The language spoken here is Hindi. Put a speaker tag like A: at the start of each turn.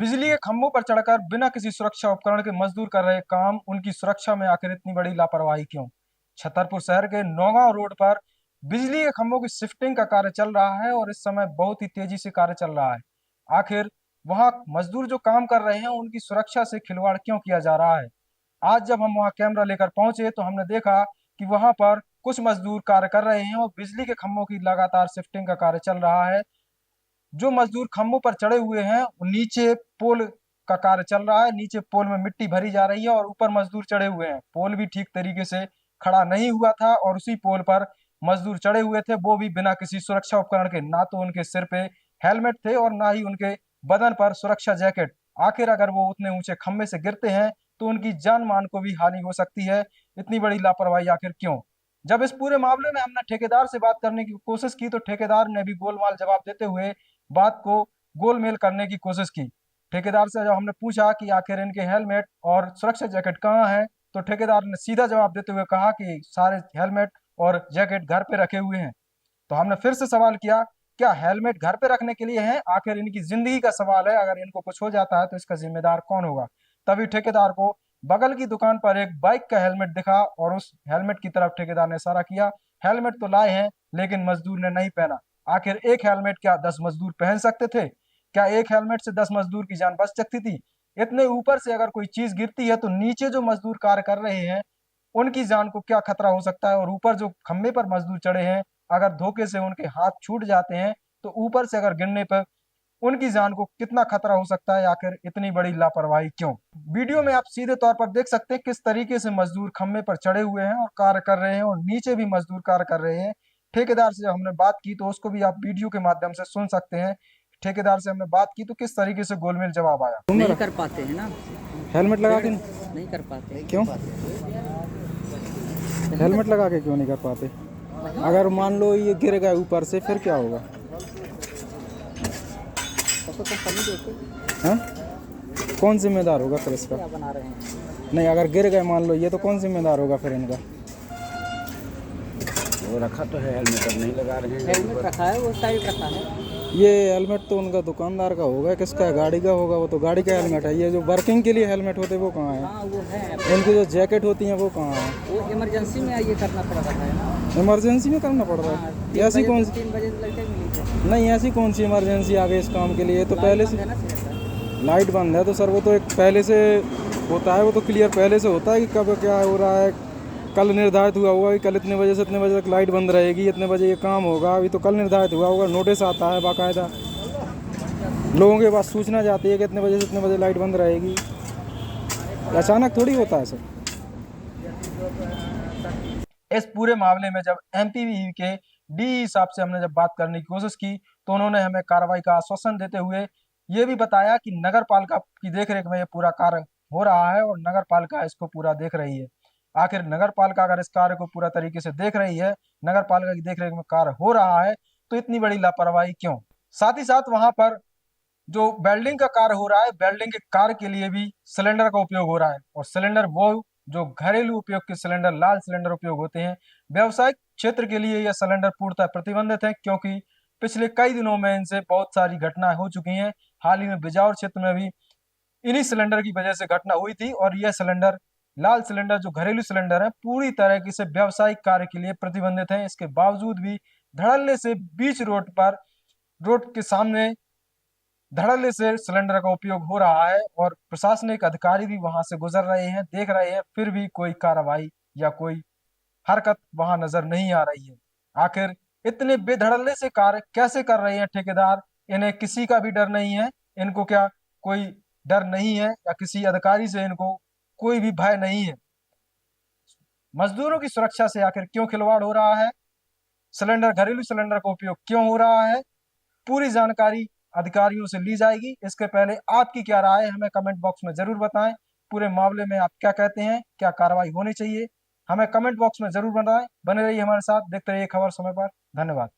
A: बिजली के खंभों पर चढ़कर बिना किसी सुरक्षा उपकरण के मजदूर कर रहे काम, उनकी सुरक्षा में आखिर इतनी बड़ी लापरवाही क्यों? छतरपुर शहर के नौगांव रोड पर बिजली के खंभों की शिफ्टिंग का कार्य चल रहा है और इस समय बहुत ही तेजी से कार्य चल रहा है। आखिर वहां मजदूर जो काम कर रहे हैं उनकी सुरक्षा से खिलवाड़ क्यों किया जा रहा है? आज जब हम वहां कैमरा लेकर पहुंचे तो हमने देखा कि वहां पर कुछ मजदूर कार्य कर रहे हैं और बिजली के खंभों की लगातार शिफ्टिंग का कार्य चल रहा है। जो मजदूर खंभों पर चढ़े हुए हैं वो नीचे पोल का कार्य चल रहा है, नीचे पोल में मिट्टी भरी जा रही है और ऊपर मजदूर चढ़े हुए हैं। पोल भी ठीक तरीके से खड़ा नहीं हुआ था और उसी पोल पर मजदूर चढ़े हुए थे, वो भी बिना किसी सुरक्षा उपकरण के। ना तो उनके सिर पे हेलमेट थे और ना ही उनके बदन पर सुरक्षा जैकेट। आखिर अगर वो उतने ऊंचे खंभे से गिरते हैं तो उनकी जान मान को भी हानि हो सकती है। इतनी बड़ी लापरवाही आखिर क्यों? जब इस पूरे मामले में हमने ठेकेदार से बात करने की कोशिश की तो ठेकेदार ने भी गोलमाल जवाब देते हुए बात को गोलमेल करने की कोशिश की। ठेकेदार से जब हमने पूछा कि आखिर इनके हेलमेट और सुरक्षा जैकेट कहाँ है, तो ठेकेदार ने सीधा जवाब देते हुए कहा कि सारे हेलमेट और जैकेट घर पे रखे हुए हैं। तो हमने फिर से सवाल किया, क्या हेलमेट घर पे रखने के लिए है? आखिर इनकी जिंदगी का सवाल है, अगर इनको कुछ हो जाता है तो इसका जिम्मेदार कौन होगा? तभी ठेकेदार को बगल की दुकान पर एक बाइक का हेलमेट दिखा और उस हेलमेट की तरफ ठेकेदार ने इशारा किया। हेलमेट तो लाए हैं लेकिन मजदूर ने नहीं पहना। आखिर एक हेलमेट क्या 10 मजदूर पहन सकते थे? क्या एक हेलमेट से 10 मजदूर की जान बच सकती थी? इतने ऊपर से अगर कोई चीज गिरती है तो नीचे जो मजदूर कार्य कर रहे हैं उनकी जान को क्या खतरा हो सकता है? और ऊपर जो खंभे पर मजदूर चढ़े हैं, अगर धोखे से उनके हाथ छूट जाते हैं तो ऊपर से अगर गिरने पर उनकी जान को कितना खतरा हो सकता है? आखिर इतनी बड़ी लापरवाही क्यों? वीडियो में आप सीधे तौर पर देख सकते हैं किस तरीके से मजदूर खंभे पर चढ़े हुए हैं और कार्य कर रहे हैं और नीचे भी मजदूर कार्य कर रहे हैं। ठेकेदार से जब हमने बात की तो उसको भी आप वीडियो के माध्यम से सुन सकते हैं। ठेकेदार से हमने बात की तो किस तरीके से गोलमेल जवाब आया।
B: नहीं कर पाते हैं ना,
A: हेलमेट लगा के
B: नहीं कर पाते।
A: क्यों? हेलमेट लगा के क्यों नहीं कर पाते? अगर मान लो ये गिर गए ऊपर से फिर क्या होगा?
B: तो कंपनी देते
A: हाँ? कौन जिम्मेदार होगा फिर इसका?
B: क्या बना रहे हैं?
A: नहीं, अगर गिर गए मान लो ये, तो कौन जिम्मेदार होगा फिर इनका?
C: वो रखा तो है हेलमेट, अब नहीं लगा रहे हैं।
B: हेलमेट रखा है, वो साइड रखा है।
A: ये हेलमेट तो उनका दुकानदार का होगा, किसका है? गाड़ी का होगा, वो तो गाड़ी का हेलमेट है। ये जो वर्किंग के लिए हेलमेट होते हैं वो कहाँ है?
B: हाँ वो है,
A: इनकी जो जैकेट होती हैं वो कहाँ है?
B: वो इमरजेंसी में ये करना पड़ रहा है ना।
A: इमरजेंसी में करना पड़ रहा
B: हाँ,
A: है? ऐसी कौन सी?
B: 3 बजे लड़के मिली थे।
A: नहीं, ऐसी कौन सी इमरजेंसी आ गई इस काम के लिए? तो पहले से
B: है ना सिलेंडर।
A: लाइट बंद है तो सर वो तो एक पहले से होता है, वो तो क्लियर पहले से होता है कि कब क्या हो रहा है। कल निर्धारित हुआ होगा कि कल इतने बजे से इतने बजे तक लाइट बंद रहेगी, इतने बजे ये काम होगा। अभी तो कल निर्धारित हुआ होगा, नोटिस आता है बाकायदा, लोगों के पास सूचना जाती है कि इतने बजे से इतने बजे लाइट बंद रहेगी। अचानक थोड़ी होता है सर। इस पूरे मामले में जब एमपीवी के डी साहब से हमने जब बात करने की कोशिश की तो उन्होंने हमें कार्रवाई का आश्वासन देते हुए ये भी बताया कि नगर पालिका की देखरेख में ये पूरा कार्य हो रहा है और नगर पालिका इसको पूरा देख रही है। आखिर नगर पालिका अगर इस कार्य को पूरा तरीके से देख रही है, नगर पालिका की देखरेख में कार्य हो रहा है, तो इतनी बड़ी लापरवाही क्यों? साथ ही साथ वहां पर जो वेल्डिंग का कार्य हो रहा है, वेल्डिंग के कार्य के लिए भी सिलेंडर का उपयोग हो रहा है और सिलेंडर वो जो घरेलू उपयोग के सिलेंडर, लाल सिलेंडर उपयोग होते हैं। व्यावसायिक क्षेत्र के लिए यह सिलेंडर पूर्णतः प्रतिबंधित है क्योंकि पिछले कई दिनों में इनसे बहुत सारी घटनाएं हो चुकी हैं। हाल ही में बिजावर क्षेत्र में भी इन्हीं सिलेंडर की वजह से घटना हुई थी और यह सिलेंडर, लाल सिलेंडर जो घरेलू सिलेंडर है, पूरी तरह से व्यावसायिक कार्य के लिए प्रतिबंधित है। इसके बावजूद भी धड़ल्ले से बीच रोड पर, रोड के सामने धड़ल्ले से सिलेंडर का उपयोग हो रहा है और प्रशासनिक अधिकारी भी वहां से गुजर रहे हैं, देख रहे हैं, फिर भी कोई कार्रवाई या कोई हरकत वहां नजर नहीं आ रही है। आखिर इतने बेधड़ल्ले से कार्य कैसे कर रहे हैं ठेकेदार? इन्हें किसी का भी डर नहीं है? इनको क्या कोई डर नहीं है या किसी अधिकारी से इनको कोई भी भय नहीं है? मजदूरों की सुरक्षा से आखिर क्यों खिलवाड़ हो रहा है? सिलेंडर, घरेलू सिलेंडर का उपयोग क्यों हो रहा है? पूरी जानकारी अधिकारियों से ली जाएगी। इसके पहले आपकी क्या राय है हमें कमेंट बॉक्स में जरूर बताएं। पूरे मामले में आप क्या कहते हैं, क्या कार्रवाई होनी चाहिए? हमें कमेंट बॉक्स में जरूर बताएं। बने रहिए हमारे साथ, देखते रहिए खबर समय पर। धन्यवाद।